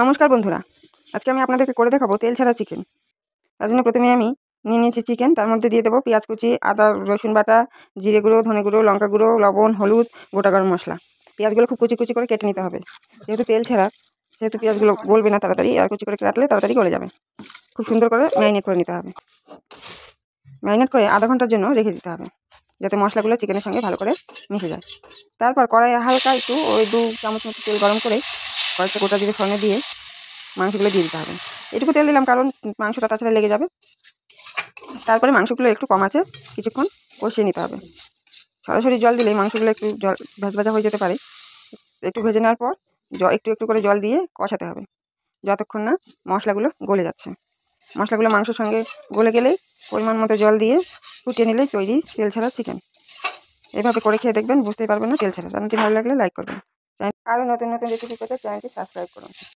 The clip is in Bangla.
নমস্কার বন্ধুরা, আজকে আমি আপনাদেরকে করে দেখাবো তেল ছাড়া চিকেন। তার জন্য প্রথমে আমি নিয়ে নিয়েছি চিকেন, তার মধ্যে দিয়ে দেবো পেঁয়াজ কুচি, আদা রসুন বাটা, জিরে গুঁড়ো, ধনে গুঁড়ো, লঙ্কা গুঁড়ো, লবণ, হলুদ, গোটা গরম মশলা। পেঁয়াজগুলো খুব কুচি কুচি করে কেটে নিতে হবে, যেহেতু তেল ছাড়া সেহেতু পেঁয়াজগুলো গলবে না তাড়াতাড়ি, আর কুচি করে কাটলে তাড়াতাড়ি গলে যাবে। খুব সুন্দর করে ম্যারিনেট করে নিতে হবে। ম্যারিনেট করে আধা ঘন্টার জন্য রেখে দিতে হবে, যাতে মশলাগুলো চিকেনের সঙ্গে ভালো করে মিশে যায়। তারপর কড়াইয়ে হালকা একটু ওই 2 চামচ মতো তেল গরম করে কয়েকটা গোটা জিরে ফোড়নে দিয়ে মাংসগুলো দিয়ে দিতে হবে। এটুকু তেল দিলাম কারণ মাংসটা তাছাড়া লেগে যাবে। তারপরে মাংসগুলো একটু কম আছে কিছুক্ষণ কষিয়ে নিতে হবে। সরাসরি জল দিলেই মাংসগুলো একটু জল ভাজা ভাজা হয়ে যেতে পারে। একটু ভেজে নেওয়ার পর একটু একটু করে জল দিয়ে কষাতে হবে, যতক্ষণ না মশলাগুলো গলে যাচ্ছে। মশলাগুলো মাংসের সঙ্গে গলে গেলেই পরিমাণ মতো জল দিয়ে ফুটিয়ে নিলেই তৈরি তেল ছাড়া চিকেন। এভাবে করে খেয়ে দেখবেন, বুঝতেই পারবেন না তেল ছাড়া। রান্নাটি ভালো লাগলে লাইক করবেন। আরও নতুন নতুন রেসিপি পেতে চ্যানেলটি সাবস্ক্রাইব করুন।